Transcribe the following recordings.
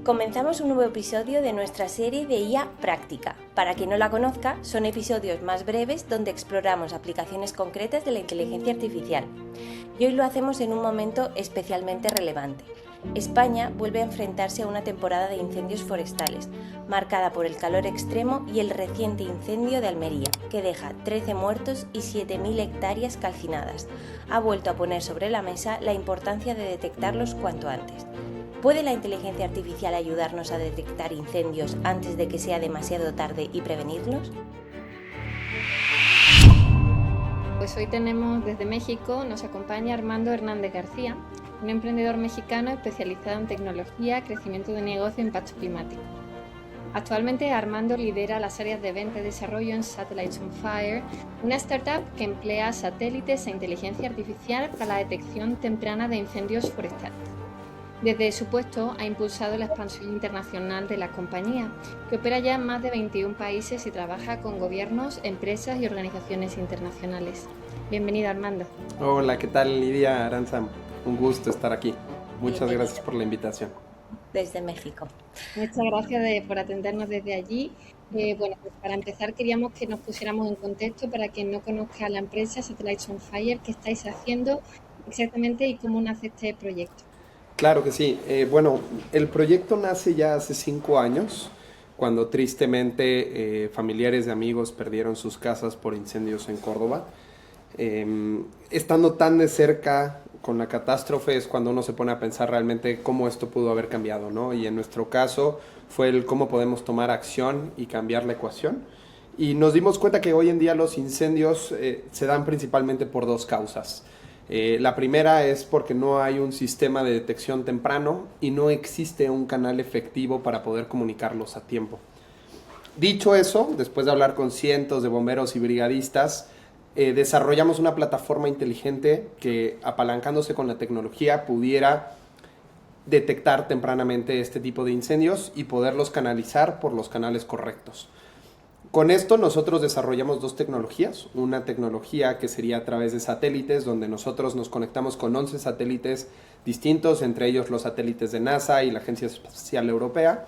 Comenzamos un nuevo episodio de nuestra serie de IA Práctica. Para quien no la conozca, son episodios más breves donde exploramos aplicaciones concretas de la inteligencia artificial. Y hoy lo hacemos en un momento especialmente relevante. España vuelve a enfrentarse a una temporada de incendios forestales, marcada por el calor extremo y el reciente incendio de Almería, que deja 13 muertos y 7.000 hectáreas calcinadas. Ha vuelto a poner sobre la mesa la importancia de detectarlos cuanto antes. ¿Puede la inteligencia artificial ayudarnos a detectar incendios antes de que sea demasiado tarde y prevenirlos? Pues hoy tenemos desde México, nos acompaña Armando Hernández García, un emprendedor mexicano especializado en tecnología, crecimiento de negocio e impacto climático. Actualmente Armando lidera las áreas de venta y desarrollo en Satellites on Fire, una startup que emplea satélites e inteligencia artificial para la detección temprana de incendios forestales. Desde su puesto ha impulsado la expansión internacional de la compañía, que opera ya en más de 21 países y trabaja con gobiernos, empresas y organizaciones internacionales. Bienvenido, Armando. Hola, ¿qué tal, Lidia Aranza? Un gusto estar aquí. Muchas gracias por la invitación. Desde México. Muchas gracias por atendernos desde allí. Pues para empezar queríamos que nos pusiéramos en contexto para quien no conozca la empresa Satellites on Fire, qué estáis haciendo exactamente y cómo nace este proyecto. Claro que sí. El proyecto nace ya hace 5 años, cuando tristemente familiares y amigos perdieron sus casas por incendios en Córdoba. Estando tan de cerca con la catástrofe es cuando uno se pone a pensar realmente cómo esto pudo haber cambiado, ¿no? Y en nuestro caso fue el cómo podemos tomar acción y cambiar la ecuación. Y nos dimos cuenta que hoy en día los incendios se dan principalmente por dos causas. La primera es porque no hay un sistema de detección temprano y no existe un canal efectivo para poder comunicarlos a tiempo. Dicho eso, después de hablar con cientos de bomberos y brigadistas, desarrollamos una plataforma inteligente que, apalancándose con la tecnología, pudiera detectar tempranamente este tipo de incendios y poderlos canalizar por los canales correctos. Con esto nosotros desarrollamos dos tecnologías. Una tecnología que sería a través de satélites, donde nosotros nos conectamos con 11 satélites distintos, entre ellos los satélites de NASA y la Agencia Espacial Europea,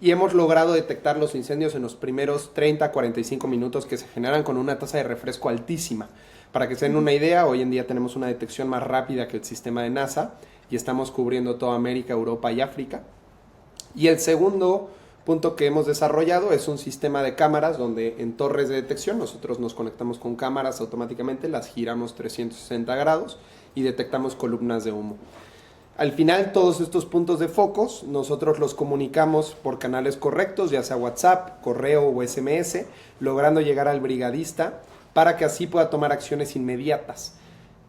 y hemos logrado detectar los incendios en los primeros 30 a 45 minutos, que se generan con una tasa de refresco altísima. Para que se den una idea, hoy en día tenemos una detección más rápida que el sistema de NASA y estamos cubriendo toda América, Europa y África. Y el segundo punto que hemos desarrollado es un sistema de cámaras donde en torres de detección nosotros nos conectamos con cámaras automáticamente, las giramos 360 grados y detectamos columnas de humo. Al final, todos estos puntos de focos nosotros los comunicamos por canales correctos, ya sea WhatsApp, correo o SMS, logrando llegar al brigadista para que así pueda tomar acciones inmediatas.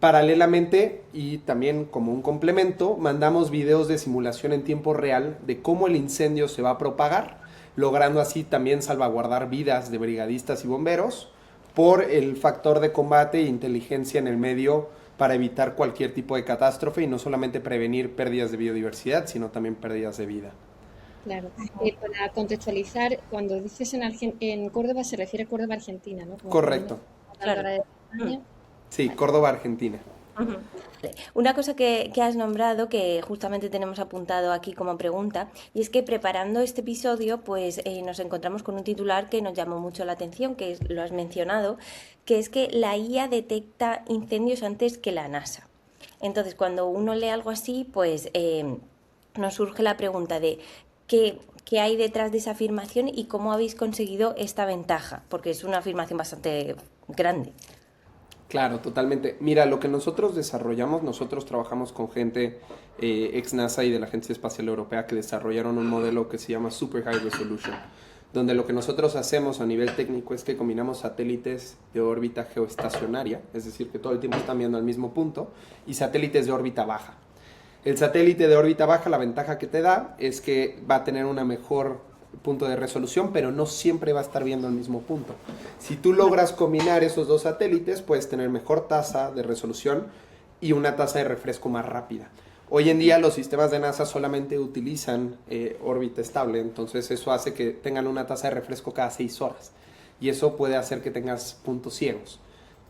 Paralelamente, y también como un complemento, mandamos videos de simulación en tiempo real de cómo el incendio se va a propagar, logrando así también salvaguardar vidas de brigadistas y bomberos por el factor de combate e inteligencia en el medio para evitar cualquier tipo de catástrofe y no solamente prevenir pérdidas de biodiversidad, sino también pérdidas de vida. Claro. Para contextualizar, cuando dices en Córdoba se refiere a Córdoba, Argentina, ¿no? Como Correcto. Claro. de España. Sí, Córdoba, Argentina. Una cosa que has nombrado, que justamente tenemos apuntado aquí como pregunta, y es que preparando este episodio, pues nos encontramos con un titular que nos llamó mucho la atención, que lo has mencionado, que es que la IA detecta incendios antes que la NASA. Entonces, cuando uno lee algo así, pues nos surge la pregunta de qué hay detrás de esa afirmación y cómo habéis conseguido esta ventaja, porque es una afirmación bastante grande. Claro, totalmente. Mira, lo que nosotros desarrollamos, nosotros trabajamos con gente ex NASA y de la Agencia Espacial Europea que desarrollaron un modelo que se llama Super High Resolution, donde lo que nosotros hacemos a nivel técnico es que combinamos satélites de órbita geoestacionaria, es decir, que todo el tiempo están viendo al mismo punto, y satélites de órbita baja. El satélite de órbita baja, la ventaja que te da es que va a tener una mejor punto de resolución, pero no siempre va a estar viendo el mismo punto. Si tú logras combinar esos dos satélites, puedes tener mejor tasa de resolución y una tasa de refresco más rápida. Hoy en día los sistemas de NASA solamente utilizan órbita estable, entonces eso hace que tengan una tasa de refresco cada 6 horas y eso puede hacer que tengas puntos ciegos.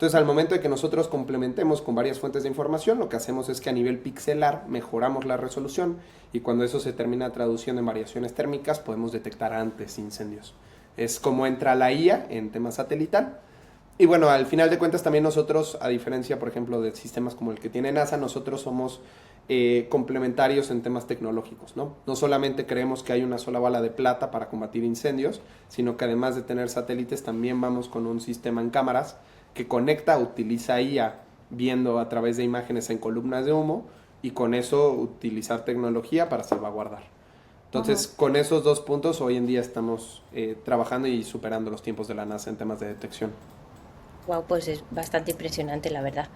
Entonces, al momento de que nosotros complementemos con varias fuentes de información, lo que hacemos es que a nivel pixelar mejoramos la resolución y cuando eso se termina traduciendo en variaciones térmicas, podemos detectar antes incendios. Es como entra la IA en tema satelital. Y bueno, al final de cuentas también nosotros, a diferencia, por ejemplo, de sistemas como el que tiene NASA, nosotros somos complementarios en temas tecnológicos, ¿no? No solamente creemos que hay una sola bala de plata para combatir incendios, sino que además de tener satélites, también vamos con un sistema en cámaras que conecta, utiliza IA viendo a través de imágenes en columnas de humo y con eso utilizar tecnología para salvaguardar. Entonces, con esos dos puntos, hoy en día estamos trabajando y superando los tiempos de la NASA en temas de detección. Wow, pues es bastante impresionante, la verdad.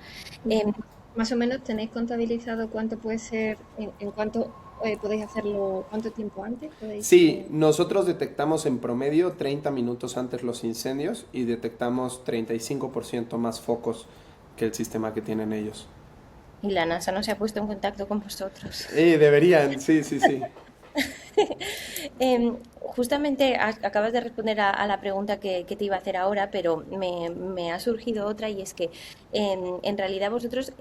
Más o menos tenéis contabilizado cuánto puede ser, en cuánto podéis hacerlo, cuánto tiempo antes podéis. Sí, nosotros detectamos en promedio 30 minutos antes los incendios y detectamos 35% más focos que el sistema que tienen ellos. Y la NASA no se ha puesto en contacto con vosotros. Deberían, sí, sí, sí. Justamente acabas de responder a la pregunta que te iba a hacer ahora, pero me ha surgido otra y es que en realidad vosotros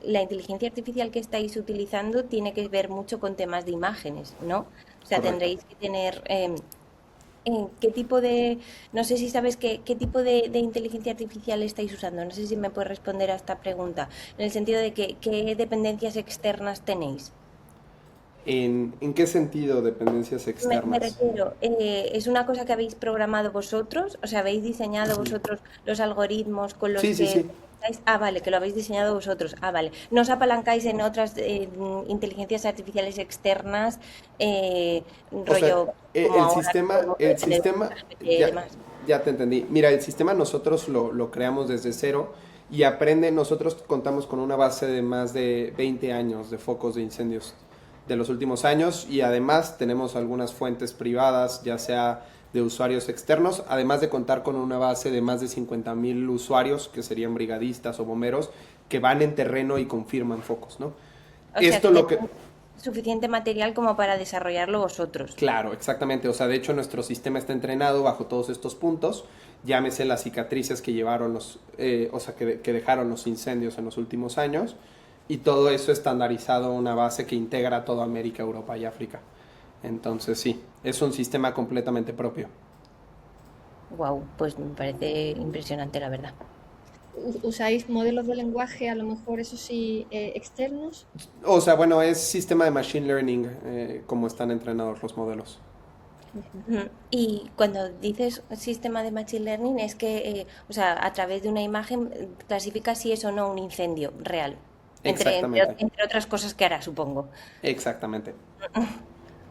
la inteligencia artificial que estáis utilizando tiene que ver mucho con temas de imágenes, ¿no? O sea, Correcto. tendréis que tener qué tipo de, no sé si sabes qué tipo de inteligencia artificial estáis usando, no sé si me puedes responder a esta pregunta, en el sentido de que qué dependencias externas tenéis. ¿En qué sentido dependencias Me externas? refiero, ¿es una cosa que habéis programado vosotros? O sea, ¿habéis diseñado vosotros los algoritmos con los Sí, sí, que sí. detectáis? Ah, vale, que lo habéis diseñado vosotros. Ah, vale. ¿No os apalancáis en otras inteligencias artificiales externas, O sea, rollo como ahora podemos el tener sistema, ChatGPT y ya, demás? ya te entendí. Mira, el sistema nosotros lo creamos desde cero y aprende, nosotros contamos con una base de más de 20 años de focos de incendios de los últimos años y además tenemos algunas fuentes privadas, ya sea de usuarios externos, además de contar con una base de más de 50,000 usuarios, que serían brigadistas o bomberos, que van en terreno y confirman focos, ¿no? O sea, Esto que lo que, tenéis suficiente material como para desarrollarlo vosotros. Claro, exactamente. O sea, de hecho nuestro sistema está entrenado bajo todos estos puntos. Llámese las cicatrices que llevaron o sea, que dejaron los incendios en los últimos años. Y todo eso estandarizado en una base que integra toda América, Europa y África. Entonces sí, es un sistema completamente propio. Wow, pues me parece impresionante, la verdad. ¿Usáis modelos de lenguaje, a lo mejor eso sí, externos? O sea, bueno, es sistema de machine learning, como están entrenados los modelos. Ujú. Y cuando dices sistema de machine learning es que, o sea, a través de una imagen clasifica si es o no un incendio real, Exactamente, entre otras cosas que hará, supongo. exactamente.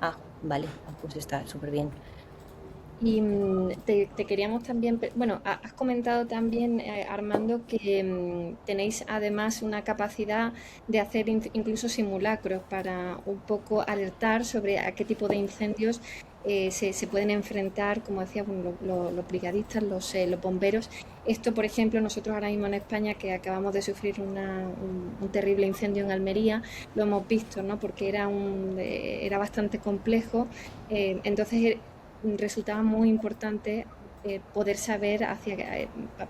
Ah, vale, pues está súper bien. Y te queríamos también, bueno, has comentado también, Armando, que tenéis además una capacidad de hacer incluso simulacros para un poco alertar sobre a qué tipo de incendios se pueden enfrentar, como decía, bueno, los brigadistas, los bomberos. Esto, por ejemplo, nosotros ahora mismo en España, que acabamos de sufrir un terrible incendio en Almería, lo hemos visto, ¿no? Porque era bastante complejo. Entonces, resultaba muy importante poder saber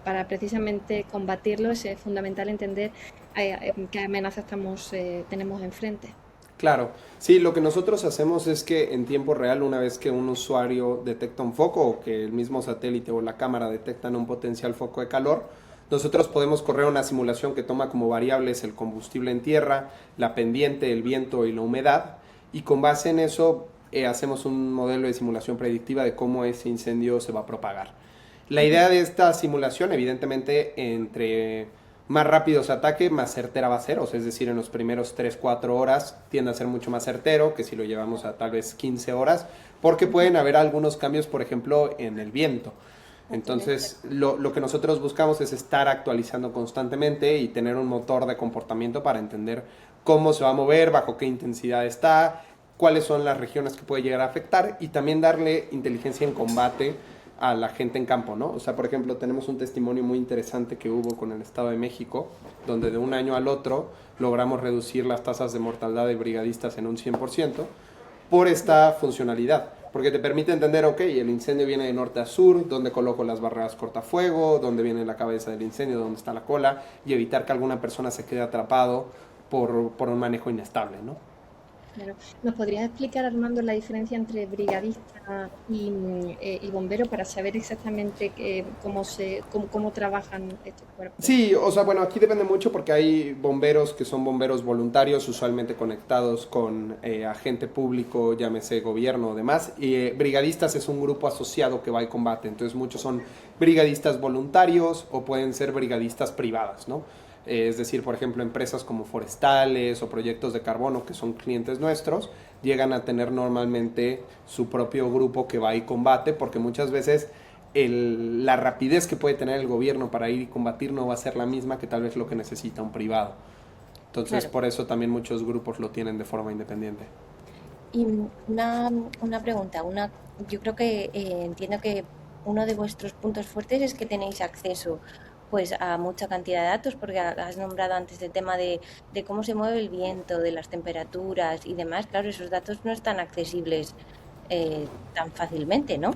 para precisamente combatirlo, es fundamental entender qué amenazas tenemos enfrente. Claro, sí, lo que nosotros hacemos es que en tiempo real, una vez que un usuario detecta un foco o que el mismo satélite o la cámara detectan un potencial foco de calor, nosotros podemos correr una simulación que toma como variables el combustible en tierra, la pendiente, el viento y la humedad, y con base en eso hacemos un modelo de simulación predictiva de cómo ese incendio se va a propagar. La idea de esta simulación, evidentemente, entre más rápido se ataque, más certera va a ser, o sea, es decir, en los primeros 3 4 horas tiende a ser mucho más certero que si lo llevamos a tal vez 15 horas, porque pueden haber algunos cambios, por ejemplo, en el viento. Entonces, lo que nosotros buscamos es estar actualizando constantemente y tener un motor de comportamiento para entender cómo se va a mover, bajo qué intensidad está, cuáles son las regiones que puede llegar a afectar y también darle inteligencia en combate a la gente en campo, ¿no? O sea, por ejemplo, tenemos un testimonio muy interesante que hubo con el Estado de México, donde de un año al otro logramos reducir las tasas de mortalidad de brigadistas en un 100% por esta funcionalidad. porque te permite entender, ok, el incendio viene de norte a sur, dónde coloco las barreras cortafuego, dónde viene la cabeza del incendio, dónde está la cola, y evitar que alguna persona se quede atrapado por un manejo inestable, ¿no? Claro. ¿Nos podrías explicar, Armando, la diferencia entre brigadista y bombero para saber exactamente cómo trabajan estos cuerpos? Sí, o sea, bueno, aquí depende mucho porque hay bomberos que son bomberos voluntarios, usualmente conectados con agente público, llámese gobierno o demás, y brigadistas es un grupo asociado que va y combate, entonces muchos son brigadistas voluntarios o pueden ser brigadistas privadas, ¿no? Es decir, por ejemplo, empresas como forestales o proyectos de carbono, que son clientes nuestros, llegan a tener normalmente su propio grupo que va y combate, porque muchas veces la rapidez que puede tener el gobierno para ir y combatir no va a ser la misma que tal vez lo que necesita un privado. Entonces, Claro. por eso también muchos grupos lo tienen de forma independiente. Y una pregunta, yo creo que entiendo que uno de vuestros puntos fuertes es que tenéis acceso pues a mucha cantidad de datos, porque has nombrado antes el tema de cómo se mueve el viento, de las temperaturas y demás. Claro, esos datos no están accesibles tan fácilmente, ¿no?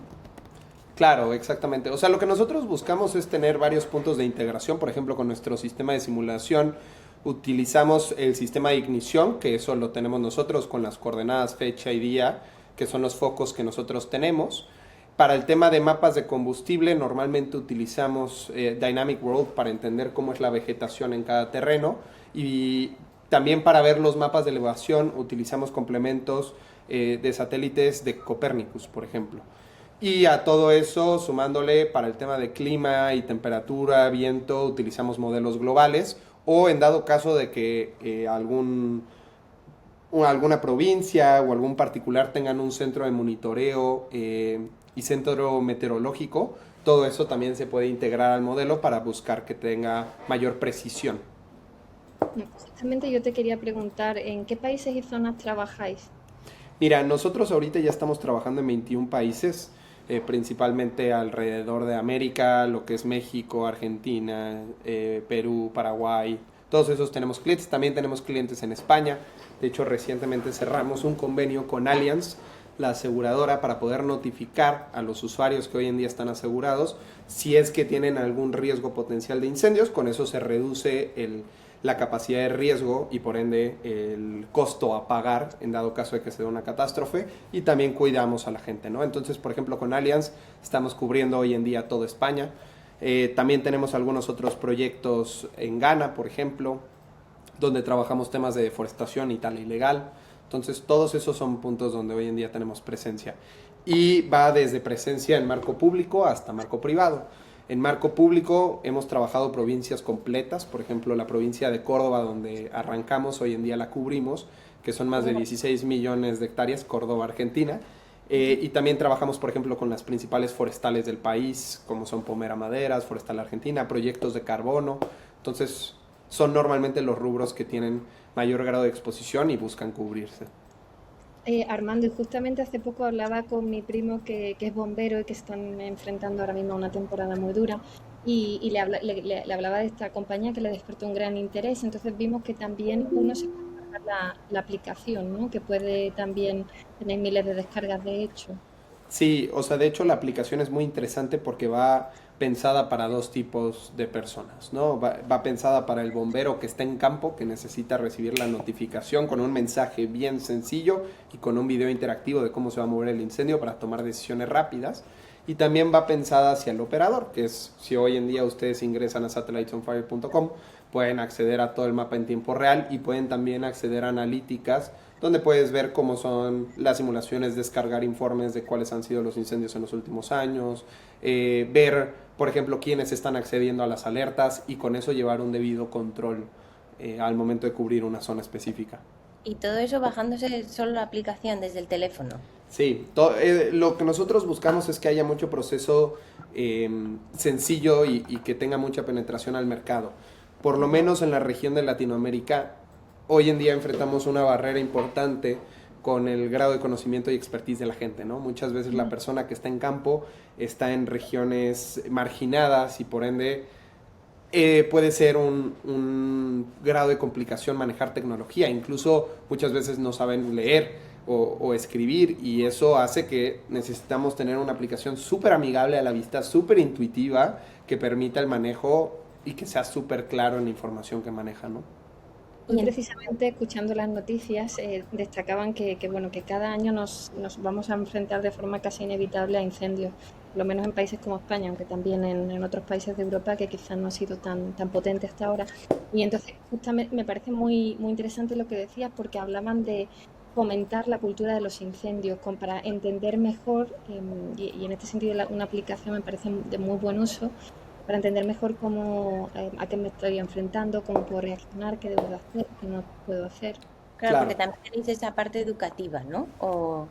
Claro, exactamente. O sea, lo que nosotros buscamos es tener varios puntos de integración. Por ejemplo, con nuestro sistema de simulación utilizamos el sistema de ignición, que eso lo tenemos nosotros con las coordenadas fecha y día, que son los focos que nosotros tenemos. Para el tema de mapas de combustible, normalmente utilizamos Dynamic World para entender cómo es la vegetación en cada terreno. Y también para ver los mapas de elevación utilizamos complementos de satélites de Copernicus, por ejemplo. Y a todo eso, sumándole para el tema de clima y temperatura, viento, utilizamos modelos globales o en dado caso de que alguna provincia o algún particular tengan un centro de monitoreo y centro meteorológico, todo eso también se puede integrar al modelo para buscar que tenga mayor precisión. Exactamente, yo te quería preguntar, ¿en qué países y zonas trabajáis? Mira, nosotros ahorita ya estamos trabajando en 21 países, principalmente alrededor de América, lo que es México, Argentina, Perú, Paraguay. Todos esos tenemos clientes. También tenemos clientes en España. De hecho, recientemente cerramos un convenio con Allianz, la aseguradora, para poder notificar a los usuarios que hoy en día están asegurados si es que tienen algún riesgo potencial de incendios. Con eso se reduce la capacidad de riesgo y por ende el costo a pagar en dado caso de que se dé una catástrofe, y también cuidamos a la gente, ¿no? Entonces, por ejemplo, con Allianz estamos cubriendo hoy en día toda España. También tenemos algunos otros proyectos en Ghana, por ejemplo, donde trabajamos temas de deforestación y tala ilegal. Entonces, todos esos son puntos donde hoy en día tenemos presencia. Y va desde presencia en marco público hasta marco privado. En marco público hemos trabajado provincias completas, por ejemplo la provincia de Córdoba donde arrancamos, hoy en día la cubrimos, que son más de 16 millones de hectáreas, Córdoba, Argentina, y también trabajamos por ejemplo con las principales forestales del país, como son Pomera Maderas, Forestal Argentina, proyectos de carbono. Entonces son normalmente los rubros que tienen mayor grado de exposición y buscan cubrirse. Armando, y justamente hace poco hablaba con mi primo que es bombero y que están enfrentando ahora mismo a una temporada muy dura y le hablaba de esta compañía que le despertó un gran interés. Entonces vimos que también uno se puede descargar la aplicación, ¿no? Que puede también tener miles de descargas de hecho. Sí, o sea, de hecho la aplicación es muy interesante porque va pensada para dos tipos de personas, ¿no? Va pensada para el bombero que está en campo, que necesita recibir la notificación con un mensaje bien sencillo y con un video interactivo de cómo se va a mover el incendio para tomar decisiones rápidas. Y también va pensada hacia el operador, que es si hoy en día ustedes ingresan a satellitesonfire.com, pueden acceder a todo el mapa en tiempo real y pueden también acceder a analíticas donde puedes ver cómo son las simulaciones, descargar informes de cuáles han sido los incendios en los últimos años, ver, por ejemplo, quiénes están accediendo a las alertas y con eso llevar un debido control al momento de cubrir una zona específica. Y todo eso bajándose solo la aplicación desde el teléfono. Sí, lo que nosotros buscamos es que haya mucho proceso sencillo y que tenga mucha penetración al mercado. Por lo menos en la región de Latinoamérica, hoy en día enfrentamos una barrera importante con el grado de conocimiento y expertise de la gente, ¿no? Muchas veces la persona que está en campo está en regiones marginadas y por ende puede ser un grado de complicación manejar tecnología. Incluso muchas veces no saben leer o escribir, y eso hace que necesitamos tener una aplicación súper amigable a la vista, súper intuitiva, que permita el manejo y que sea súper claro en la información que maneja, ¿no? Y precisamente escuchando las noticias destacaban bueno, que cada año nos vamos a enfrentar de forma casi inevitable a incendios, por lo menos en países como España, aunque también en otros países de Europa que quizás no ha sido tan potente hasta ahora. Y entonces justamente me parece muy interesante lo que decías, porque hablaban de fomentar la cultura de los incendios para entender mejor, y en este sentido una aplicación me parece de muy buen uso, para entender mejor a qué me estoy enfrentando, cómo puedo reaccionar, qué debo de hacer, qué no puedo hacer. Claro, porque también tenéis esa parte educativa, ¿no? ¿O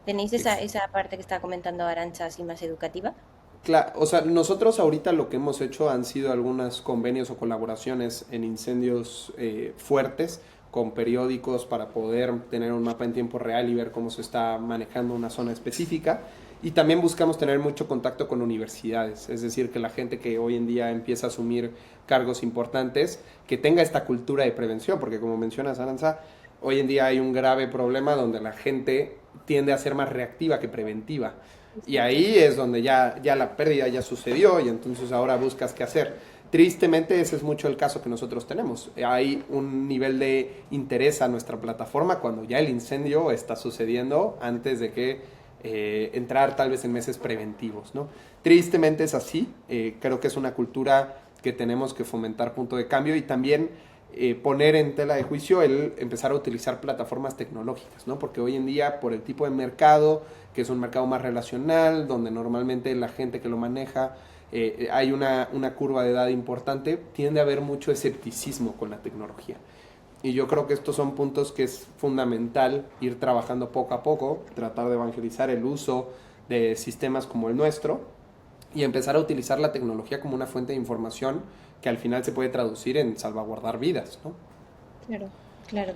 tenéis esa parte que está comentando Arantxa así más educativa? Claro, o sea, nosotros ahorita lo que hemos hecho han sido algunos convenios o colaboraciones en incendios fuertes con periódicos para poder tener un mapa en tiempo real y ver cómo se está manejando una zona específica. Y también buscamos tener mucho contacto con universidades, es decir, que la gente que hoy en día empieza a asumir cargos importantes, que tenga esta cultura de prevención, porque como mencionas, Arantxa, hoy en día hay un grave problema donde la gente tiende a ser más reactiva que preventiva. Y ahí es donde ya la pérdida ya sucedió y entonces ahora buscas qué hacer. Tristemente ese es mucho el caso que nosotros tenemos. Hay un nivel de interés a nuestra plataforma cuando ya el incendio está sucediendo antes de que entrar tal vez en meses preventivos, ¿no? Tristemente es así. Creo que es una cultura que tenemos que fomentar, punto de cambio, y también poner en tela de juicio el empezar a utilizar plataformas tecnológicas, ¿no? Porque hoy en día, por el tipo de mercado, que es un mercado más relacional, donde normalmente la gente que lo maneja, hay una curva de edad importante, tiende a haber mucho escepticismo con la tecnología. Y yo creo que estos son puntos que es fundamental ir trabajando poco a poco, tratar de evangelizar el uso de sistemas como el nuestro y empezar a utilizar la tecnología como una fuente de información que al final se puede traducir en salvaguardar vidas, ¿no? Claro.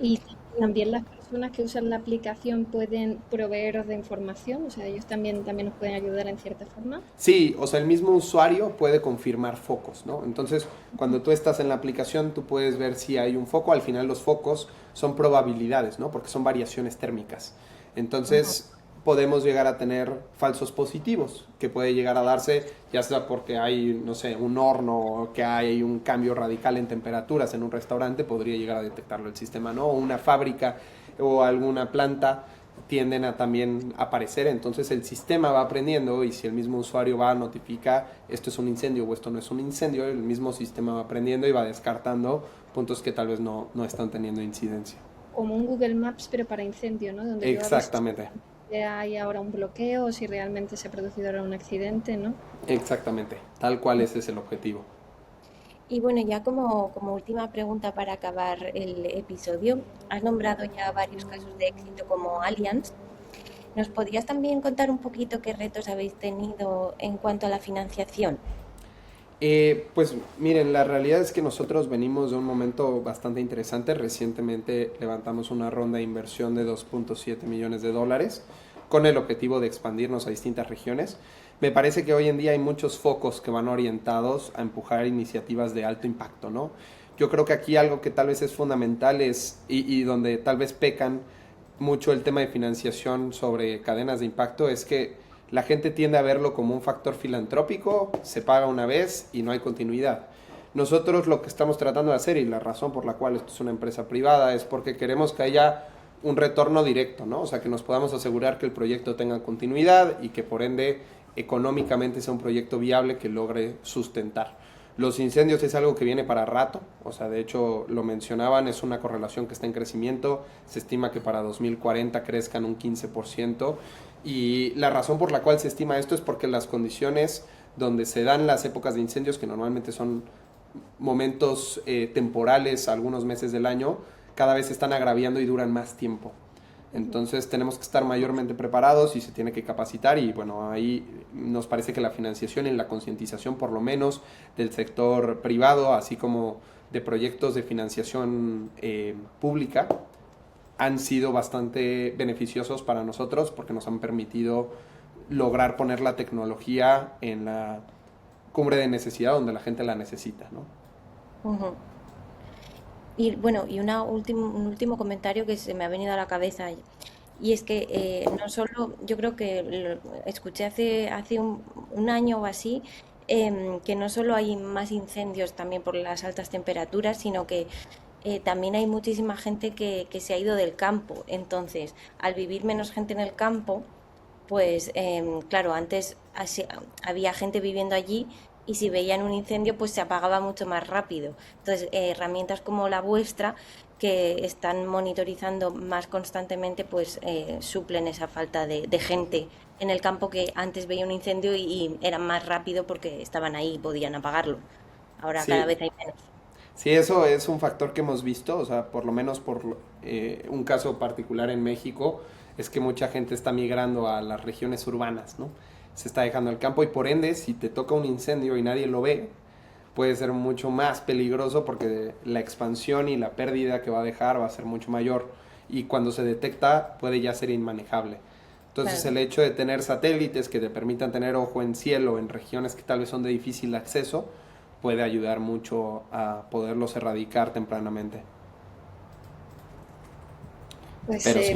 Y también las personas que usan la aplicación pueden proveeros de información, o sea, ellos también nos pueden ayudar en cierta forma. Sí, o sea, el mismo usuario puede confirmar focos, ¿no? Entonces, cuando tú estás en la aplicación, tú puedes ver si hay un foco. Al final los focos son probabilidades, ¿no? Porque son variaciones térmicas. Entonces, podemos llegar a tener falsos positivos, que puede llegar a darse ya sea porque hay, no sé, un horno, que hay un cambio radical en temperaturas en un restaurante, podría llegar a detectarlo el sistema, ¿no? O una fábrica o alguna planta tienden a también aparecer, entonces el sistema va aprendiendo y si el mismo usuario va a notificar esto es un incendio o esto no es un incendio, el mismo sistema va aprendiendo y va descartando puntos que tal vez no están teniendo incidencia. Como un Google Maps, pero para incendio, ¿no? Donde exactamente. Hay ahora un bloqueo o si realmente se ha producido ahora un accidente, ¿no? Exactamente, tal cual ese es el objetivo. Y bueno, ya como última pregunta para acabar el episodio, has nombrado ya varios casos de éxito como Allianz. ¿Nos podrías también contar un poquito qué retos habéis tenido en cuanto a la financiación? Pues miren, la realidad es que nosotros venimos de un momento bastante interesante. Recientemente levantamos una ronda de inversión de $2.7 millones con el objetivo de expandirnos a distintas regiones. Me parece que hoy en día hay muchos focos que van orientados a empujar iniciativas de alto impacto, ¿no? Yo creo que aquí algo que tal vez es fundamental y donde tal vez pecan mucho el tema de financiación sobre cadenas de impacto es que la gente tiende a verlo como un factor filantrópico, se paga una vez y no hay continuidad. Nosotros lo que estamos tratando de hacer y la razón por la cual esto es una empresa privada es porque queremos que haya un retorno directo, ¿no? O sea, que nos podamos asegurar que el proyecto tenga continuidad y que por ende económicamente sea un proyecto viable que logre sustentar. Los incendios es algo que viene para rato, o sea, de hecho lo mencionaban, es una correlación que está en crecimiento, se estima que para 2040 crezcan un 15%, y la razón por la cual se estima esto es porque las condiciones donde se dan las épocas de incendios, que normalmente son momentos temporales, algunos meses del año, cada vez se están agraviando y duran más tiempo. Entonces tenemos que estar mayormente preparados y se tiene que capacitar y bueno, ahí nos parece que la financiación y la concientización por lo menos del sector privado, así como de proyectos de financiación pública, han sido bastante beneficiosos para nosotros porque nos han permitido lograr poner la tecnología en la cumbre de necesidad donde la gente la necesita, ¿no? Uh-huh. Y bueno, y un último comentario que se me ha venido a la cabeza. Y es que no solo, yo creo que escuché hace un año o así, que no solo hay más incendios también por las altas temperaturas, sino que también hay muchísima gente que se ha ido del campo. Entonces, al vivir menos gente en el campo, pues claro, antes había gente viviendo allí y si veían un incendio, pues se apagaba mucho más rápido. Entonces, herramientas como la vuestra, que están monitorizando más constantemente, pues suplen esa falta de gente en el campo que antes veía un incendio y era más rápido porque estaban ahí y podían apagarlo. Ahora cada Sí, vez hay menos. sí, eso es un factor que hemos visto, o sea, por lo menos por un caso particular en México, es que mucha gente está migrando a las regiones urbanas, ¿no? Se está dejando el campo y por ende, si te toca un incendio y nadie lo ve, puede ser mucho más peligroso porque la expansión y la pérdida que va a dejar va a ser mucho mayor y cuando se detecta puede ya ser inmanejable. Entonces Claro. el hecho de tener satélites que te permitan tener ojo en cielo en regiones que tal vez son de difícil acceso puede ayudar mucho a poderlos erradicar tempranamente. Pues Pero sí,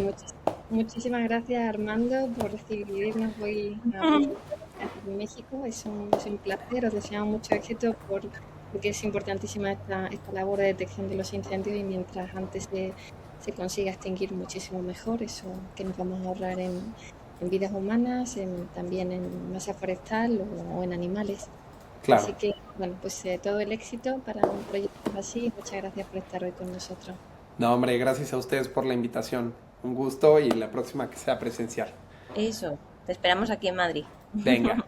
muchísimas gracias Armando por recibirnos hoy a vuestra casa en México. Es un placer, os deseamos mucho éxito porque es importantísima esta labor de detección de los incendios y mientras antes se consiga extinguir muchísimo mejor, eso que nos vamos a ahorrar en vidas humanas, también en masa forestal o en animales. claro. Así que, bueno, pues todo el éxito para un proyecto así. Muchas gracias por estar hoy con nosotros. No, hombre, gracias a ustedes por la invitación. Un gusto y la próxima que sea presencial. Eso. Te esperamos aquí en Madrid. Venga.